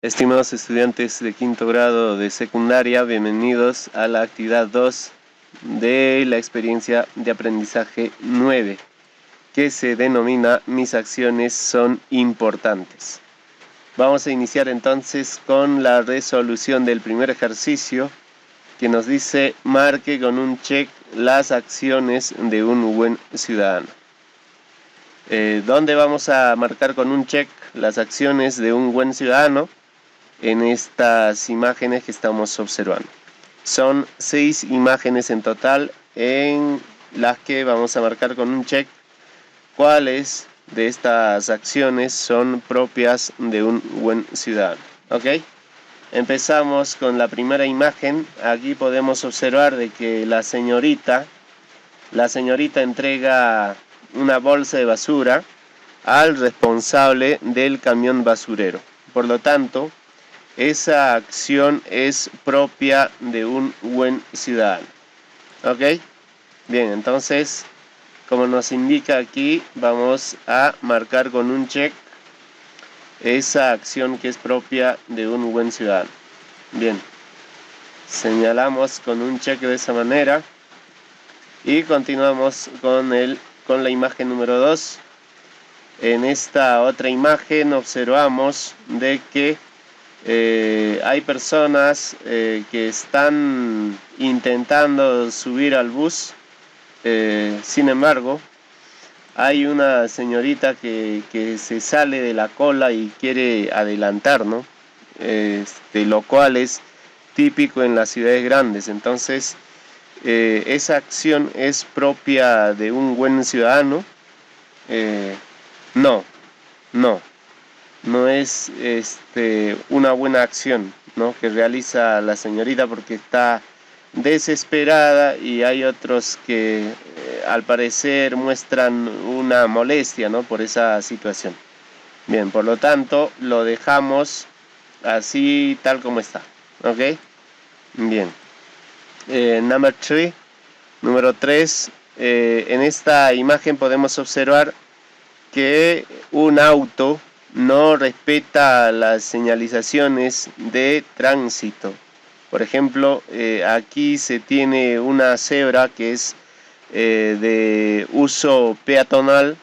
Estimados estudiantes de quinto grado de secundaria, bienvenidos a la actividad 2 de la experiencia de aprendizaje 9, que se denomina Mis acciones son importantes. Vamos a iniciar entonces con la resolución del primer ejercicio, que nos dice: marque con un check las acciones de un buen ciudadano. ¿Dónde vamos a marcar con un check las acciones de un buen ciudadano? En estas imágenes que estamos observando. Son 6 imágenes en total en las que vamos a marcar con un check cuáles de estas acciones son propias de un buen ciudadano. ¿Ok? Empezamos con la primera imagen. Aquí podemos observar de que la señorita entrega una bolsa de basura al responsable del camión basurero. Por lo tanto, esa acción es propia de un buen ciudadano. ¿Ok? Bien, entonces, como nos indica aquí, vamos a marcar con un check esa acción que es propia de un buen ciudadano. Bien, señalamos con un check de esa manera y continuamos con la imagen número 2. En esta otra imagen observamos de que hay personas que están intentando subir al bus. Sin embargo, hay una señorita que se sale de la cola y quiere adelantar, ¿no? Lo cual es típico en las ciudades grandes. Entonces, esa acción es propia de un buen ciudadano. No es una buena acción, ¿no?, que realiza la señorita porque está desesperada, y hay otros que al parecer muestran una molestia, ¿no?, por esa situación. Bien, por lo tanto lo dejamos así tal como está. ¿Ok? Bien. Número 3. En esta imagen podemos observar que un auto no respeta las señalizaciones de tránsito. Por ejemplo, aquí se tiene una cebra que es de uso peatonal,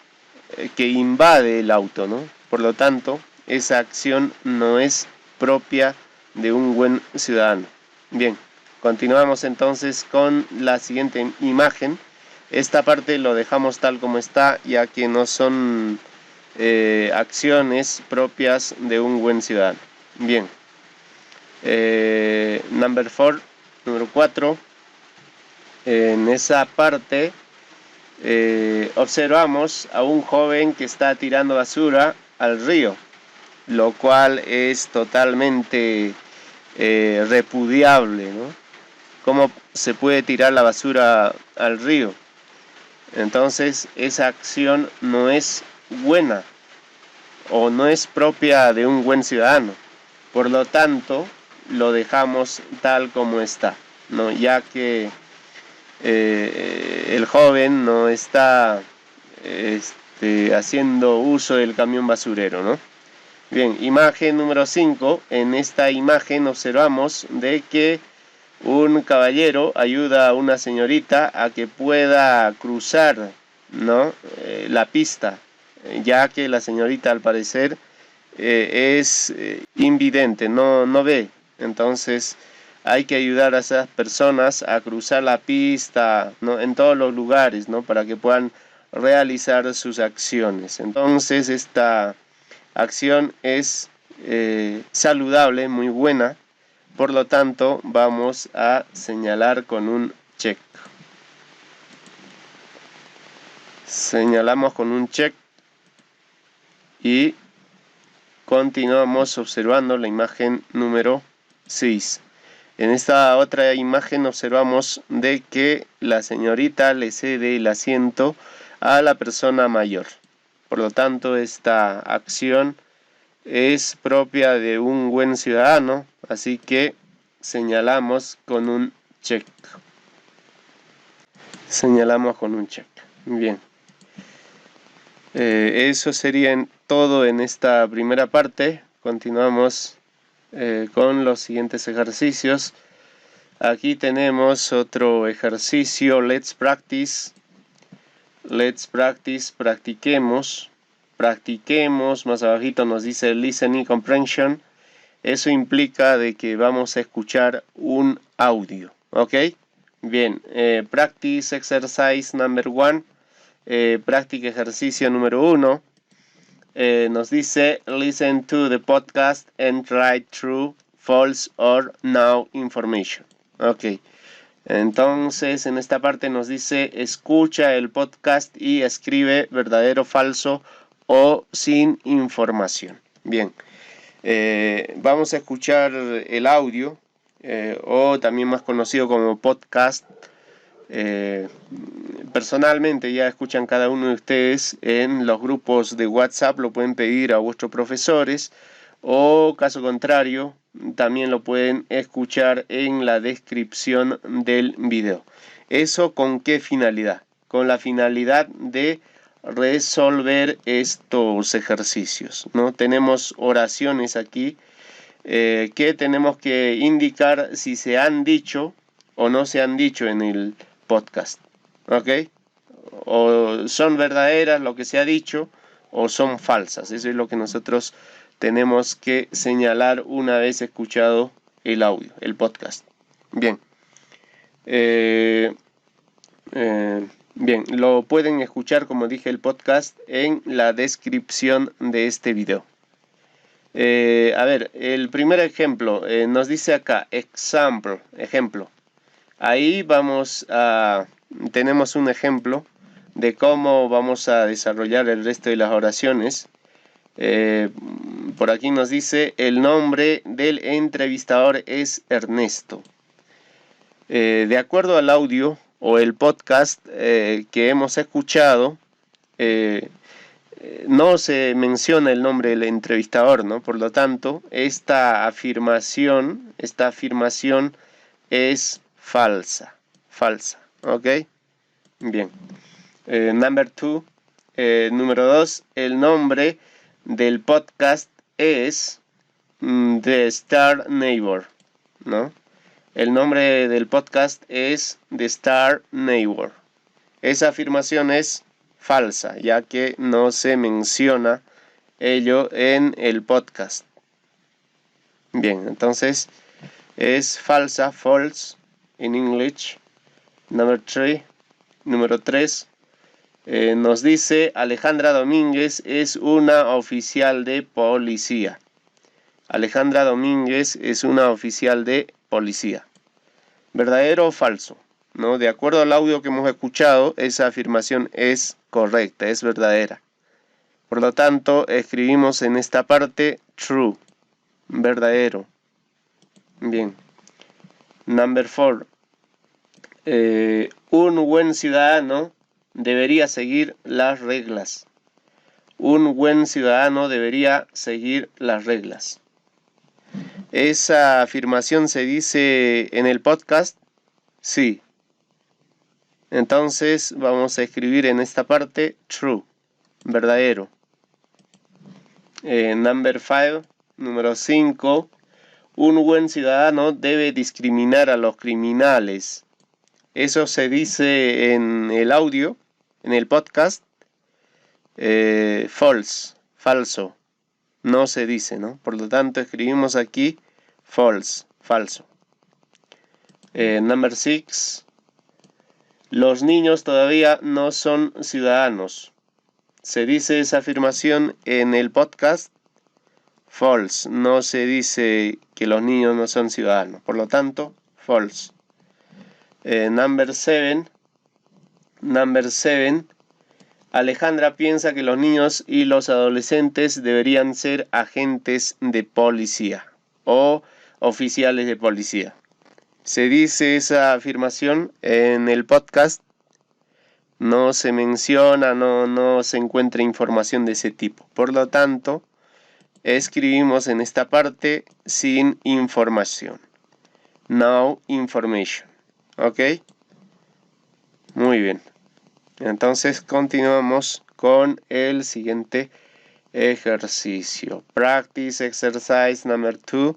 que invade el auto, ¿no? Por lo tanto, esa acción no es propia de un buen ciudadano. Bien, continuamos entonces con la siguiente imagen. Esta parte lo dejamos tal como está, ya que no son acciones propias de un buen ciudadano. Bien. Número 4. En esa parte observamos a un joven que está tirando basura al río, lo cual es totalmente repudiable, ¿no? ¿Cómo se puede tirar la basura al río? Entonces, esa acción no es buena o no es propia de un buen ciudadano. Por lo tanto, lo dejamos tal como está, ¿no?, ya que el joven no está haciendo uso del camión basurero, ¿no? Bien, imagen número 5. En esta imagen observamos de que un caballero ayuda a una señorita a que pueda cruzar, ¿no?, la pista, ya que la señorita al parecer es invidente, no ve. Entonces hay que ayudar a esas personas a cruzar la pista, ¿no?, en todos los lugares, ¿no?, para que puedan realizar sus acciones. Entonces esta acción es saludable, muy buena. Por lo tanto, vamos a señalar con un check. Señalamos con un check y continuamos observando la imagen número 6. En esta otra imagen observamos de que la señorita le cede el asiento a la persona mayor. Por lo tanto, esta acción es propia de un buen ciudadano, así que señalamos con un check. Señalamos con un check. Bien. Eso sería todo en esta primera parte. Continuamos con los siguientes ejercicios. Aquí tenemos otro ejercicio, let's practice, practiquemos, más abajito nos dice listening comprehension. Eso implica de que vamos a escuchar un audio, ¿ok? Bien, practice exercise number 1, práctica ejercicio número 1. Nos dice listen to the podcast and write true, false or no information. Ok, entonces en esta parte nos dice escucha el podcast y escribe verdadero, falso o sin información. Bien, vamos a escuchar el audio o también más conocido como podcast. Personalmente ya escuchan cada uno de ustedes en los grupos de WhatsApp, lo pueden pedir a vuestros profesores o caso contrario también lo pueden escuchar en la descripción del video. ¿Eso con qué finalidad? Con la finalidad de resolver estos ejercicios, ¿no? Tenemos oraciones aquí que tenemos que indicar si se han dicho o no se han dicho en el podcast, ¿ok? O son verdaderas lo que se ha dicho o son falsas. Eso es lo que nosotros tenemos que señalar una vez escuchado el audio, el podcast. Bien. Bien, lo pueden escuchar, como dije, el podcast en la descripción de este video. A ver, el primer ejemplo nos dice acá, example, ejemplo. Ahí tenemos un ejemplo de cómo vamos a desarrollar el resto de las oraciones. Por aquí nos dice, el nombre del entrevistador es Ernesto. De acuerdo al audio o el podcast que hemos escuchado, no se menciona el nombre del entrevistador, ¿no? Por lo tanto, esta afirmación es falsa, ¿ok? Bien. Número 2, el nombre del podcast es The Star Neighbor, ¿no? El nombre del podcast es The Star Neighbor. Esa afirmación es falsa, ya que no se menciona ello en el podcast. Bien, entonces es falsa, false, en English. Número 3. Nos dice Alejandra Domínguez es una oficial de policía. Alejandra Domínguez es una oficial de policía. ¿Verdadero o falso? ¿No? De acuerdo al audio que hemos escuchado, esa afirmación es correcta, es verdadera. Por lo tanto, escribimos en esta parte true, verdadero. Bien. Number 4. Un buen ciudadano debería seguir las reglas. Un buen ciudadano debería seguir las reglas. ¿Esa afirmación se dice en el podcast? Sí. Entonces vamos a escribir en esta parte true, verdadero. Número 5. Un buen ciudadano debe discriminar a los criminales. Eso se dice en el audio, en el podcast. False, falso. No se dice, ¿no? Por lo tanto, escribimos aquí false, falso. Number 6. Los niños todavía no son ciudadanos. ¿Se dice esa afirmación en el podcast? False. No se dice que los niños no son ciudadanos. Por lo tanto, false. Number 7. Alejandra piensa que los niños y los adolescentes deberían ser agentes de policía o oficiales de policía. ¿Se dice esa afirmación en el podcast? No se menciona, no se encuentra información de ese tipo. Por lo tanto, escribimos en esta parte sin información. No information. ¿Ok? Muy bien. Entonces continuamos con el siguiente ejercicio. Practice exercise number 2.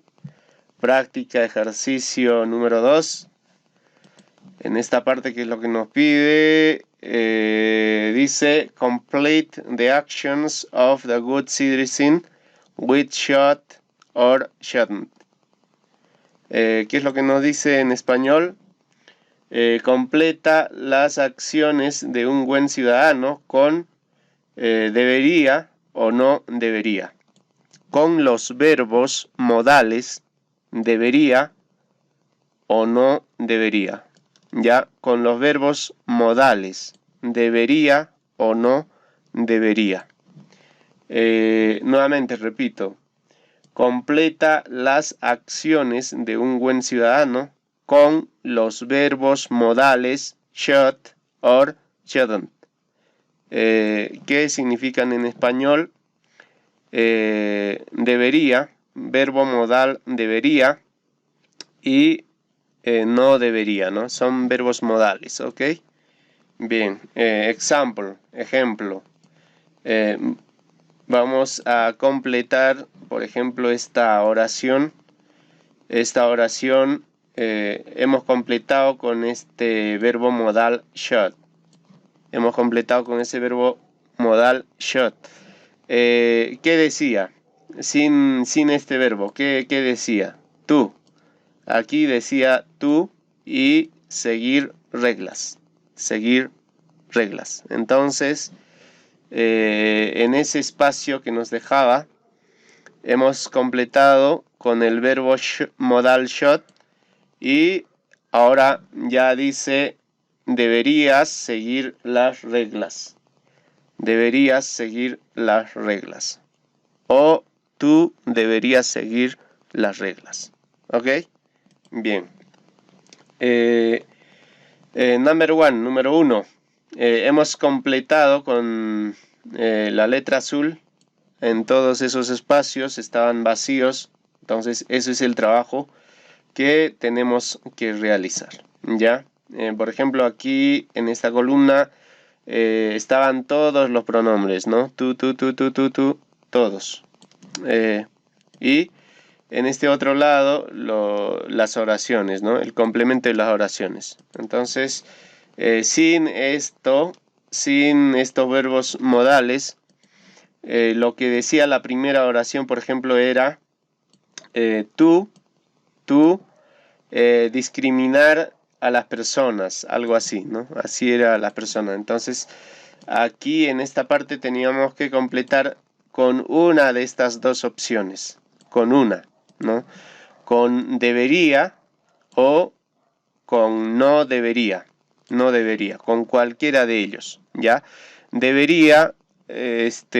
Práctica ejercicio número 2. En esta parte, que es lo que nos pide, dice complete the actions of the good citizen with shot or shouldn't. ¿Qué es lo que nos dice en español? Completa las acciones de un buen ciudadano con debería o no debería, con los verbos modales debería o no debería. Ya, con los verbos modales debería o no debería. Nuevamente repito, completa las acciones de un buen ciudadano con los verbos modales should or shouldn't. ¿Qué significan en español? Debería, verbo modal debería, y no debería, ¿no? Son verbos modales, ¿ok? Bien, ejemplo. Vamos a completar, por ejemplo, esta oración. Esta oración hemos completado con este verbo modal should. Hemos completado con ese verbo modal should. ¿Qué decía? Sin este verbo, ¿qué decía? Tú. Aquí decía tú y seguir reglas. Seguir reglas. Entonces, en ese espacio que nos dejaba, hemos completado con el verbo modal should y ahora ya dice deberías seguir las reglas. Deberías seguir las reglas. O tú deberías seguir las reglas. ¿Ok? Bien. Número uno. Hemos completado con la letra azul. En todos esos espacios estaban vacíos. Entonces, ese es el trabajo que tenemos que realizar. ¿Ya? Por ejemplo, aquí en esta columna estaban todos los pronombres, ¿no? Tú, todos. Y en este otro lado, las oraciones, ¿no? El complemento de las oraciones. Entonces, sin estos verbos modales, lo que decía la primera oración, por ejemplo, era tú, discriminar a las personas, algo así, ¿no? Así era la persona. Entonces, aquí en esta parte teníamos que completar con una de estas dos opciones, con una, ¿no? Con debería o con no debería, con cualquiera de ellos, ¿ya? Debería,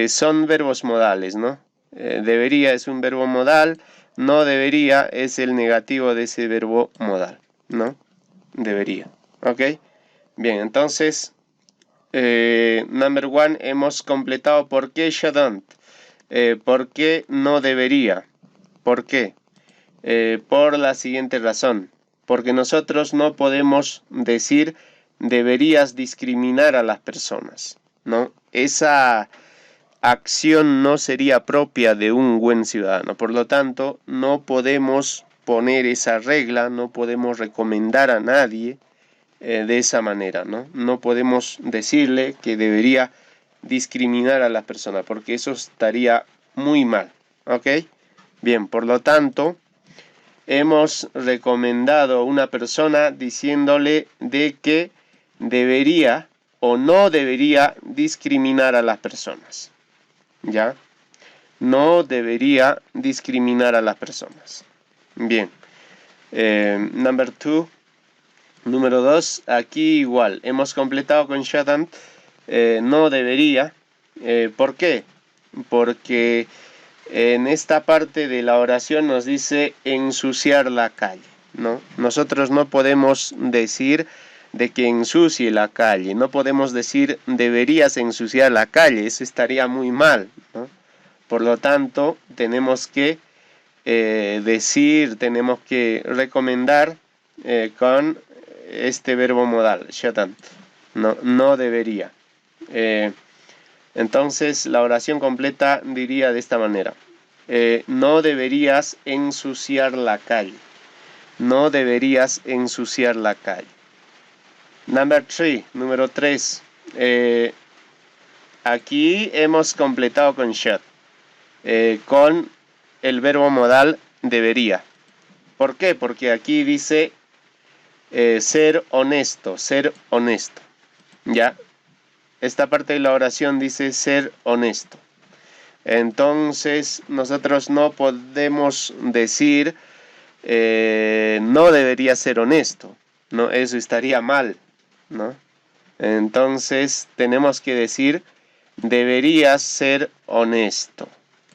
son verbos modales, ¿no? Debería es un verbo modal, no debería es el negativo de ese verbo modal, ¿no? Debería, ¿ok? Bien, entonces, number one, hemos completado por qué shouldn't. ¿Por qué no debería? ¿Por qué? Por la siguiente razón. Porque nosotros no podemos decir deberías discriminar a las personas, ¿no? Esa acción no sería propia de un buen ciudadano. Por lo tanto, no podemos poner esa regla, no podemos recomendar a nadie de esa manera, ¿no? No podemos decirle que debería discriminar a las personas, porque eso estaría muy mal, ¿ok? Bien, por lo tanto, hemos recomendado a una persona diciéndole de que debería o no debería discriminar a las personas, ¿ya? No debería discriminar a las personas. Bien. Number two. Número 2, aquí igual, hemos completado con shouldn't, no debería. ¿Por qué? Porque en esta parte de la oración nos dice ensuciar la calle, ¿no? Nosotros no podemos decir de que ensucie la calle, no podemos decir deberías ensuciar la calle, eso estaría muy mal, ¿no? Por lo tanto, tenemos que tenemos que recomendar con este verbo modal, shouldn't, no debería. Entonces la oración completa diría de esta manera. No deberías ensuciar la calle. No deberías ensuciar la calle. Número 3. Aquí hemos completado con should. Con el verbo modal debería. ¿Por qué? Porque aquí dice ser honesto, ser honesto. ¿Ya? Esta parte de la oración dice ser honesto. Entonces nosotros no podemos decir no debería ser honesto, ¿no? Eso estaría mal, ¿no? Entonces tenemos que decir deberías ser honesto,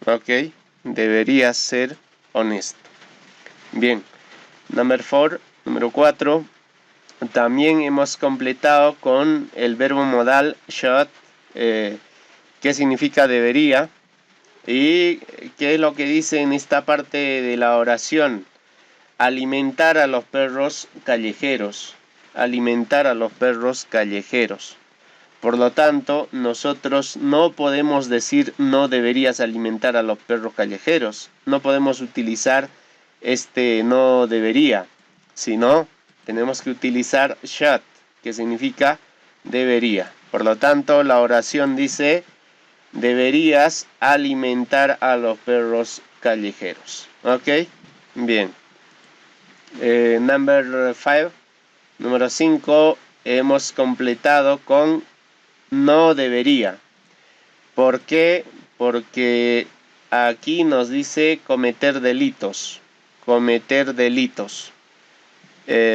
¿ok? Deberías ser honesto. Bien, número 4. También hemos completado con el verbo modal should, que significa debería, y qué es lo que dice en esta parte de la oración. Alimentar a los perros callejeros. Alimentar a los perros callejeros. Por lo tanto, nosotros no podemos decir no deberías alimentar a los perros callejeros. No podemos utilizar este no debería, sino tenemos que utilizar should, que significa debería. Por lo tanto, la oración dice deberías alimentar a los perros callejeros. ¿Ok? Bien. Número 5. Hemos completado con no debería. ¿Por qué? Porque aquí nos dice cometer delitos. Cometer delitos.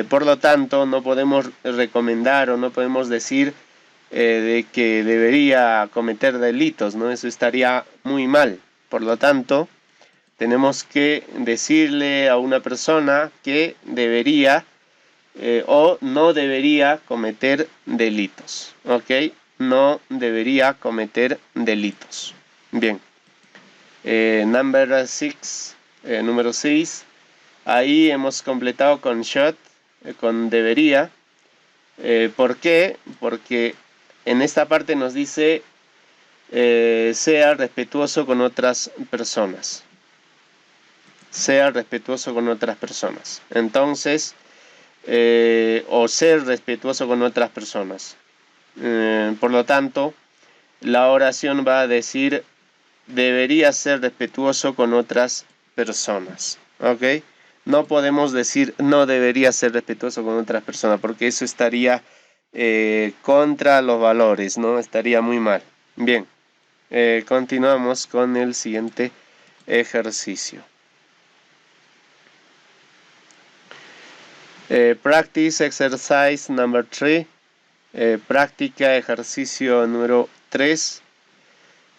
Por lo tanto, no podemos recomendar o no podemos decir de que debería cometer delitos, ¿no? Eso estaría muy mal. Por lo tanto, tenemos que decirle a una persona que debería o no debería cometer delitos, ¿ok? No debería cometer delitos. Bien. Número 6. Ahí hemos completado con should, con debería. ¿Por qué? Porque en esta parte nos dice sea respetuoso con otras personas. Sea respetuoso con otras personas. Entonces, o ser respetuoso con otras personas. Por lo tanto, la oración va a decir debería ser respetuoso con otras personas. ¿Ok? No podemos decir no debería ser respetuoso con otras personas porque eso estaría contra los valores, ¿no? Estaría muy mal. Bien, continuamos con el siguiente ejercicio. Practice exercise number 3. Práctica ejercicio número 3.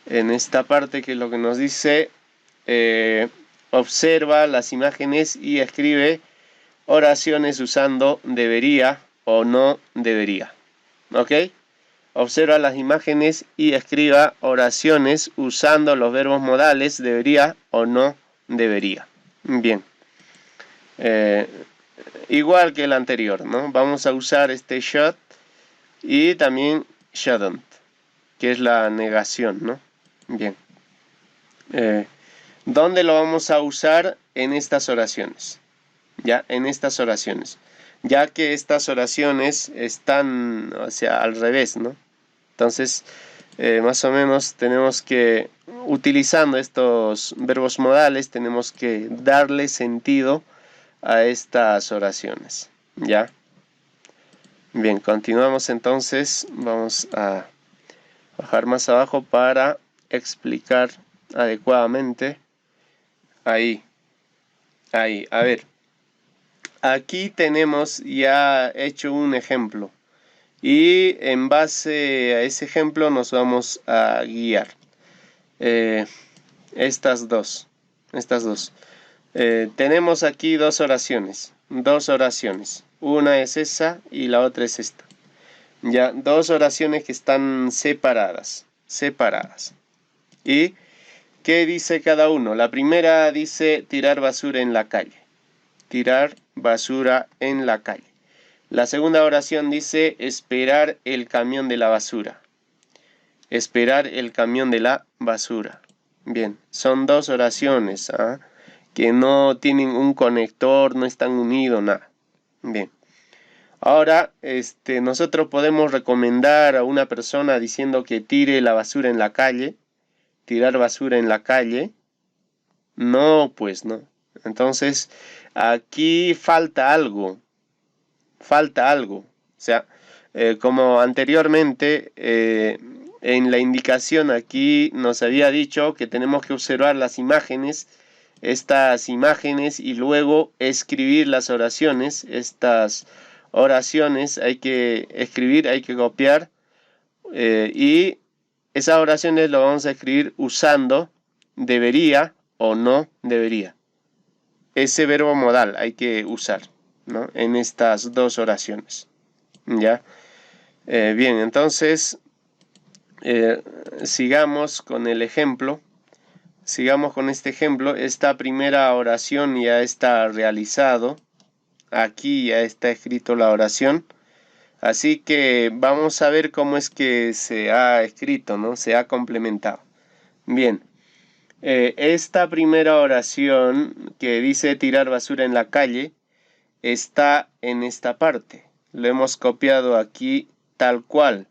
En esta parte, que es lo que nos dice, observa las imágenes y escribe oraciones usando debería o no debería. ¿Ok? Observa las imágenes y escriba oraciones usando los verbos modales debería o no debería. Bien. Igual que el anterior, ¿no? Vamos a usar este should y también shouldn't, que es la negación, ¿no? Bien. ¿Dónde lo vamos a usar? En estas oraciones. Ya, en estas oraciones. Ya que estas oraciones están, o sea, al revés, ¿no? Entonces, más o menos tenemos que, utilizando estos verbos modales, tenemos que darle sentido a estas oraciones. ¿Ya? Bien, continuamos entonces. Vamos a bajar más abajo para explicar adecuadamente. Ahí. A ver. Aquí tenemos ya hecho un ejemplo. Y en base a ese ejemplo nos vamos a guiar. Estas dos. Tenemos aquí dos oraciones. Una es esa y la otra es esta. Ya, dos oraciones que están separadas. ¿Y qué dice cada uno? La primera dice tirar basura en la calle. Tirar basura en la calle. La segunda oración dice esperar el camión de la basura. esperar el camión de la basura. Bien, son dos oraciones que no tienen un conector, no están unidos, nada. Bien. Ahora, nosotros podemos recomendar a una persona diciendo que tire la basura en la calle, tirar basura en la calle. No, pues no. Entonces, aquí falta algo. O sea, como anteriormente, en la indicación aquí nos había dicho que tenemos que observar las imágenes, estas imágenes, y luego escribir las oraciones. Estas oraciones hay que escribir, hay que copiar, y esas oraciones lo vamos a escribir usando debería o no debería. Ese verbo modal hay que usar, ¿no?, en estas dos oraciones. ¿Ya? Bien, entonces sigamos con el ejemplo. Sigamos con este ejemplo. Esta primera oración ya está realizado. Aquí ya está escrito la oración. Así que vamos a ver cómo es que se ha escrito, ¿no? Se ha complementado. Bien. Esta primera oración que dice tirar basura en la calle está en esta parte. Lo hemos copiado aquí tal cual.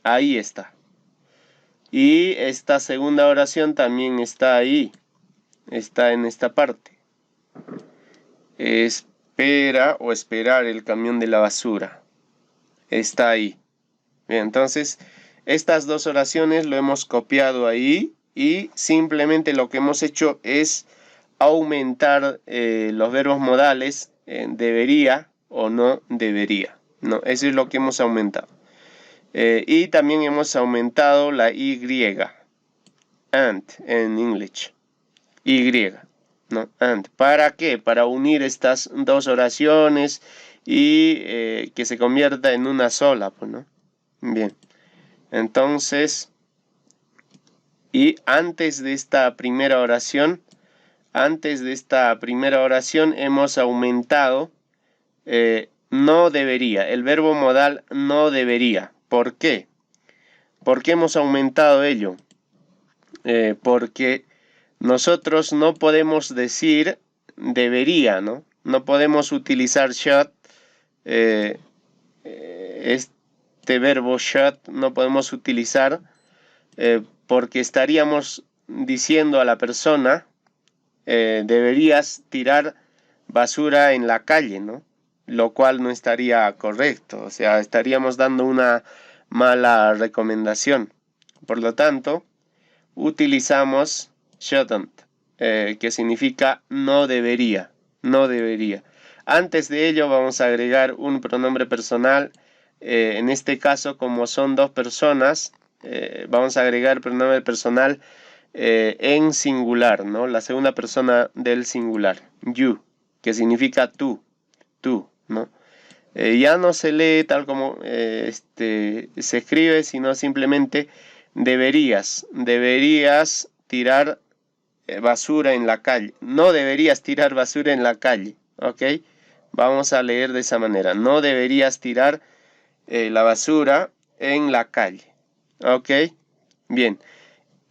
Ahí está. Y esta segunda oración también está ahí. Está en esta parte. Espera o esperar el camión de la basura. Está ahí. Bien, entonces, estas dos oraciones lo hemos copiado ahí y simplemente lo que hemos hecho es aumentar los verbos modales en debería o no debería. No, eso es lo que hemos aumentado. Y también hemos aumentado la Y, and en English. Y, ¿no? And. ¿Para qué? Para unir estas dos oraciones y que se convierta en una sola, pues, ¿no? Bien. Entonces, y antes de esta primera oración hemos aumentado no debería, el verbo modal no debería. ¿Por qué? ¿Por qué hemos aumentado ello? Porque nosotros no podemos decir debería, ¿no? No podemos utilizar should, este verbo should no podemos utilizar porque estaríamos diciendo a la persona deberías tirar basura en la calle, ¿no? Lo cual no estaría correcto, o sea, estaríamos dando una mala recomendación. Por lo tanto, utilizamos shouldn't, que significa no debería, no debería. Antes de ello vamos a agregar un pronombre personal. En este caso, como son dos personas, vamos a agregar pronombre personal en singular, ¿no? La segunda persona del singular, you, que significa tú, ¿no? Ya no se lee tal como se escribe, sino simplemente deberías tirar basura en la calle. No deberías tirar basura en la calle, ¿ok? Vamos a leer de esa manera. No deberías tirar la basura en la calle, ¿ok? Bien.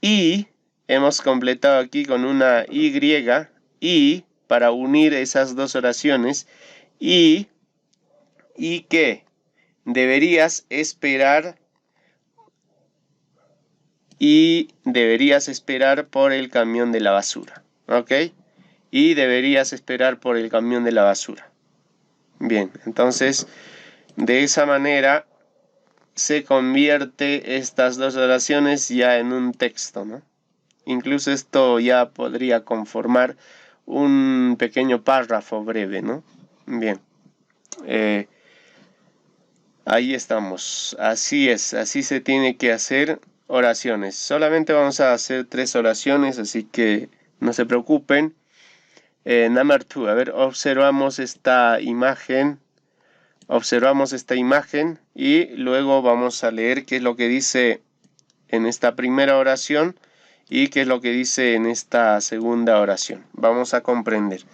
Y hemos completado aquí con una y para unir esas dos oraciones. Y que deberías esperar por el camión de la basura, ¿ok? Y deberías esperar por el camión de la basura. Bien, entonces de esa manera se convierte estas dos oraciones ya en un texto, ¿no? Incluso esto ya podría conformar un pequeño párrafo breve, ¿no? Bien. Ahí estamos. Así es. Así se tiene que hacer oraciones. Solamente vamos a hacer 3 oraciones, así que no se preocupen. Number 2. A ver, observamos esta imagen. Y luego vamos a leer qué es lo que dice en esta primera oración y qué es lo que dice en esta segunda oración. Vamos a comprender.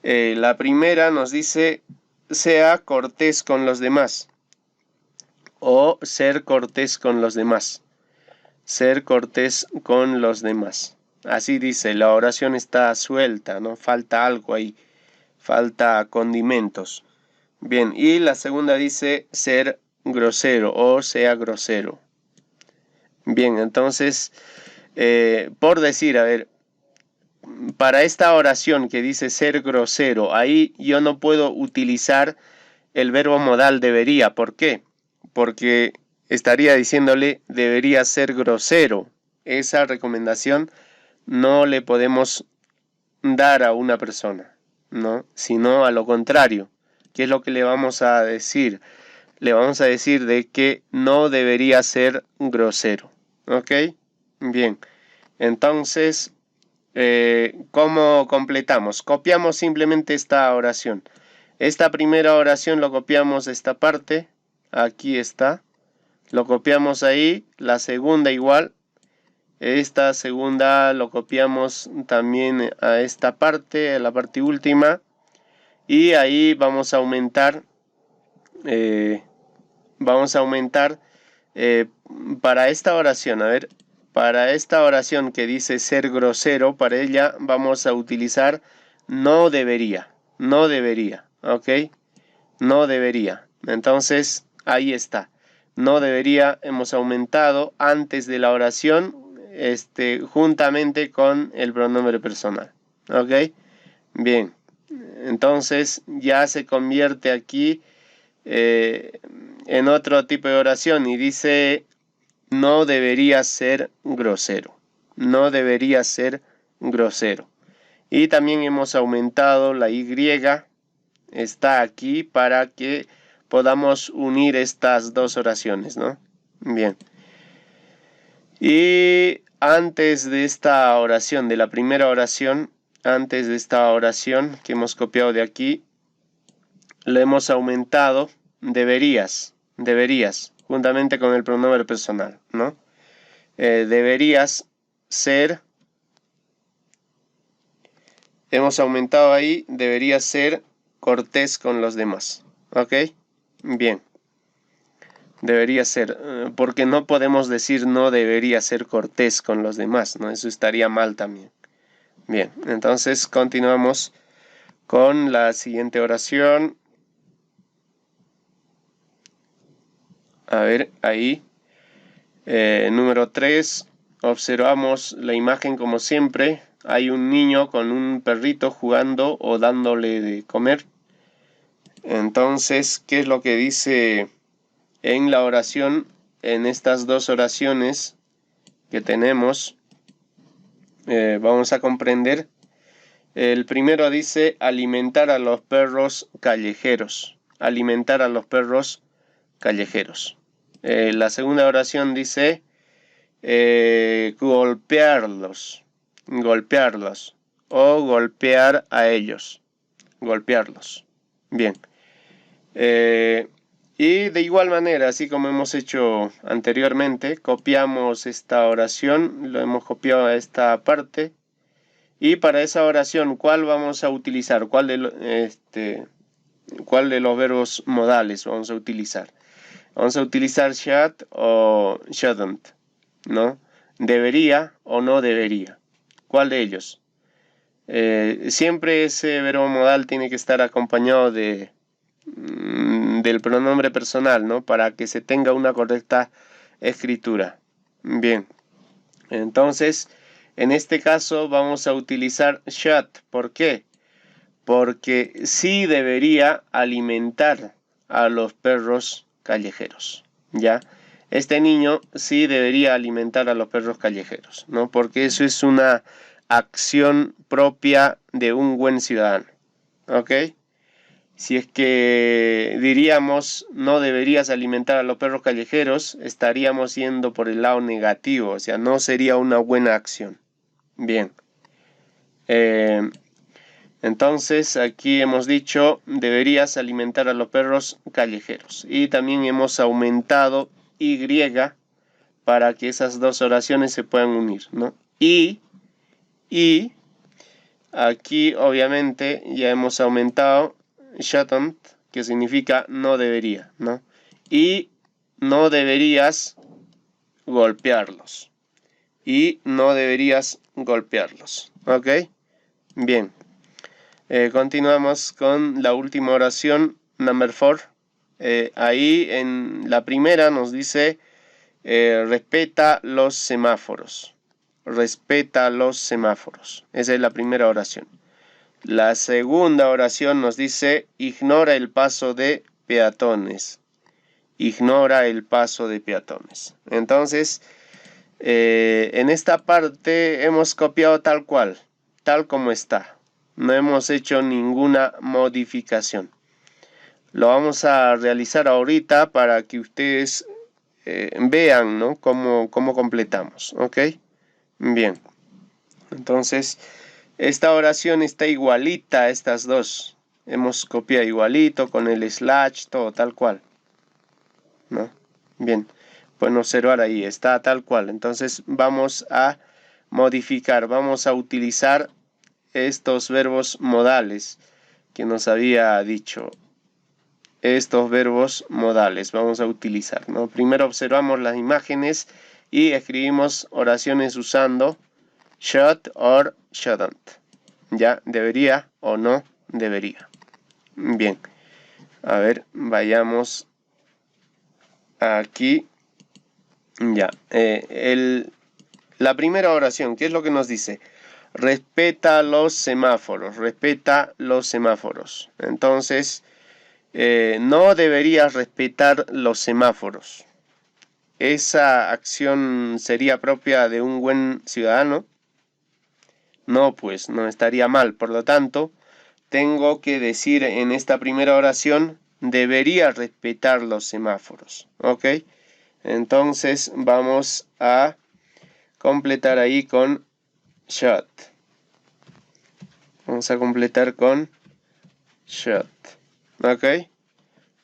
La primera nos dice, sea cortés con los demás. o ser cortés con los demás. Ser cortés con los demás. Así dice, la oración está suelta, ¿no? Falta algo ahí, falta condimentos. Bien, y la segunda dice ser grosero o sea grosero. Bien, entonces, por decir, a ver, para esta oración que dice ser grosero, ahí yo no puedo utilizar el verbo modal debería. ¿Por qué? Porque estaría diciéndole debería ser grosero. Esa recomendación no le podemos dar a una persona, ¿no? Sino a lo contrario. ¿Qué es lo que le vamos a decir? Le vamos a decir de que no debería ser grosero. ¿Ok? Bien. Entonces, ¿cómo completamos? Copiamos simplemente esta oración. Esta primera oración lo copiamos de esta parte. Aquí está. Lo copiamos ahí. La segunda igual. Esta segunda lo copiamos también a esta parte, a la parte última. Y ahí vamos a aumentar. Para esta oración. A ver. Para esta oración que dice ser grosero, para ella vamos a utilizar no debería. No debería. ¿Ok? No debería. Entonces, ahí está. No debería, hemos aumentado antes de la oración, juntamente con el pronombre personal. ¿Ok? Bien. Entonces, ya se convierte aquí en otro tipo de oración y dice no debería ser grosero. No debería ser grosero. Y también hemos aumentado la Y. Está aquí para que podamos unir estas dos oraciones, ¿no? Bien. Y antes de esta oración, de la primera oración, antes de esta oración que hemos copiado de aquí, le hemos aumentado deberías, juntamente con el pronombre personal, ¿no? Deberías ser, hemos aumentado ahí, deberías ser cortés con los demás. ¿Ok? Bien. Debería ser, porque no podemos decir no debería ser cortés con los demás, ¿no? Eso estaría mal también. Bien, entonces continuamos con la siguiente oración. A ver, ahí. Número 3. Observamos la imagen como siempre. Hay un niño con un perrito jugando o dándole de comer. Entonces, ¿qué es lo que dice en la oración? En estas dos oraciones que tenemos, vamos a comprender. El primero dice alimentar a los perros callejeros. Alimentar a los perros callejeros. La segunda oración dice golpearlos. Golpearlos. O golpear a ellos. Golpearlos. Bien. Y de igual manera, así como hemos hecho anteriormente, copiamos esta oración, lo hemos copiado a esta parte. Y para esa oración, ¿cuál vamos a utilizar? ¿Cuál de los verbos modales vamos a utilizar? Vamos a utilizar should o shouldn't, ¿no? Debería o no debería. ¿Cuál de ellos? Siempre ese verbo modal tiene que estar acompañado del pronombre personal, ¿no? Para que se tenga una correcta escritura. Bien. Entonces, en este caso vamos a utilizar should. ¿Por qué? Porque sí debería alimentar a los perros callejeros, ¿ya? Este niño sí debería alimentar a los perros callejeros, ¿no? Porque eso es una acción propia de un buen ciudadano, ¿ok? Si es que diríamos no deberías alimentar a los perros callejeros, estaríamos yendo por el lado negativo, o sea, no sería una buena acción. Bien. Entonces aquí hemos dicho deberías alimentar a los perros callejeros. Y también hemos aumentado Y para que esas dos oraciones se puedan unir, ¿no? Y aquí obviamente ya hemos aumentado shouldn't, que significa no debería, ¿no? Y no deberías golpearlos. Y no deberías golpearlos. ¿Ok? Bien. Continuamos con la última oración, number 4. Ahí en la primera nos dice, respeta los semáforos. Respeta los semáforos. Esa es la primera oración. La segunda oración nos dice, ignora el paso de peatones. Ignora el paso de peatones. Entonces, en esta parte hemos copiado tal cual, tal como está. No hemos hecho ninguna modificación. Lo vamos a realizar ahorita para que ustedes vean, ¿no? cómo completamos. ¿Ok? Bien. Entonces, esta oración está igualita a estas dos. Hemos copiado igualito con el slash, todo tal cual, ¿no? Bien. Pueden observar ahí, está tal cual. Entonces, vamos a modificar, vamos a utilizar estos verbos modales que nos había dicho. Estos verbos modales vamos a utilizar, ¿no? Primero observamos las imágenes y escribimos oraciones usando should or shouldn't. Ya, debería o no debería. Bien, a ver, vayamos aquí. Ya, la primera oración, ¿qué es lo que nos dice? Respeta los semáforos, respeta los semáforos. Entonces, no deberías respetar los semáforos. ¿Esa acción sería propia de un buen ciudadano? No, pues, no estaría mal. Por lo tanto, tengo que decir en esta primera oración, debería respetar los semáforos. ¿Ok? Entonces, vamos a completar ahí con should. Vamos a completar con should. ¿Ok?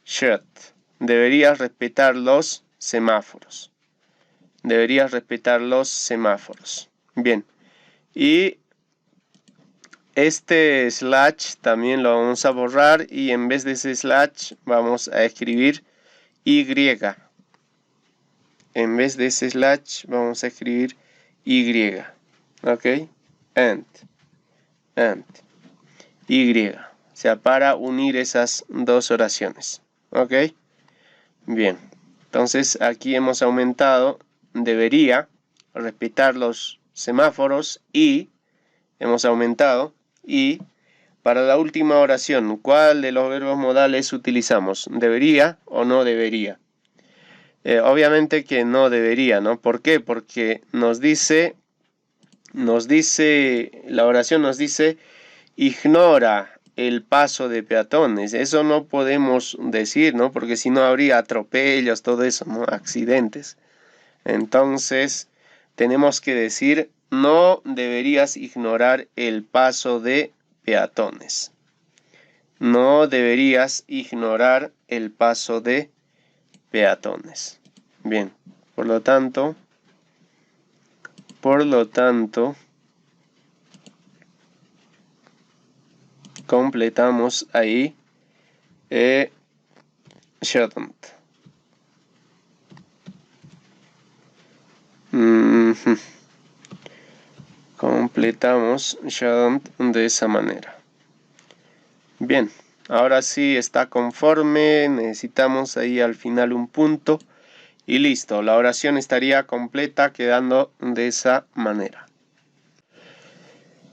Should. Deberías respetar los semáforos. Deberías respetar los semáforos. Bien. Y este slash también lo vamos a borrar y en vez de ese slash vamos a escribir Y. En vez de ese slash vamos a escribir Y. ¿Ok? And. Y. O sea, para unir esas dos oraciones. ¿Ok? Bien. Entonces aquí hemos aumentado debería respetar los semáforos y hemos aumentado y para la última oración, ¿cuál de los verbos modales utilizamos? ¿Debería o no debería? Obviamente que no debería, ¿no? ¿Por qué? Porque la oración nos dice, ignora el paso de peatones. Eso no podemos decir, ¿no? Porque si no habría atropellos, todo eso, ¿no? Accidentes. Entonces, tenemos que decir, no deberías ignorar el paso de peatones. No deberías ignorar el paso de peatones. Bien, por lo tanto, completamos ahí shouldn't. Completamos shouldn't de esa manera. Bien, ahora sí está conforme, necesitamos ahí al final un punto y listo, la oración estaría completa quedando de esa manera.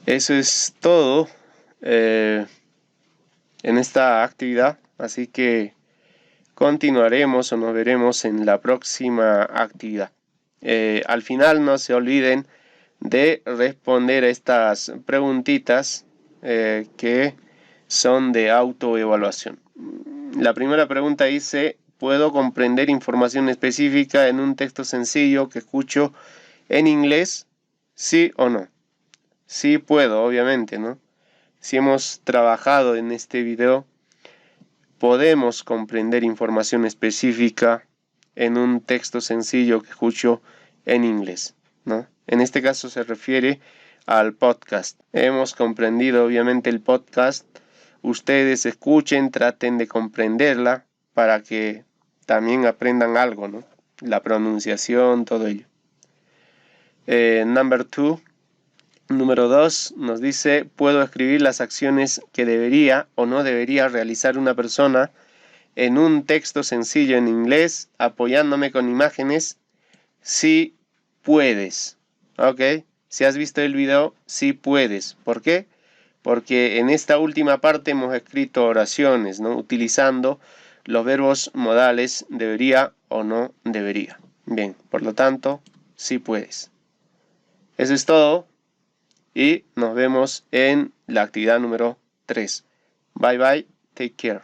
Eso es todo en esta actividad, así que continuaremos o nos veremos en la próxima actividad. Al final no se olviden de responder estas preguntitas que son de autoevaluación. La primera pregunta dice, ¿puedo comprender información específica en un texto sencillo que escucho en inglés? ¿Sí o no? Sí puedo, obviamente, ¿no? Si hemos trabajado en este video, podemos comprender información específica en un texto sencillo que escucho en inglés, ¿no? En este caso se refiere al podcast. Hemos comprendido obviamente el podcast. Ustedes escuchen, traten de comprenderla para que también aprendan algo, ¿no? La pronunciación, todo ello. Número 2 nos dice, puedo escribir las acciones que debería o no debería realizar una persona en un texto sencillo en inglés, apoyándome con imágenes. Sí puedes, ¿ok? Si has visto el video, sí puedes. ¿Por qué? Porque en esta última parte hemos escrito oraciones, ¿no? Utilizando los verbos modales debería o no debería. Bien, por lo tanto, sí puedes. Eso es todo y nos vemos en la actividad número 3. Bye bye, take care.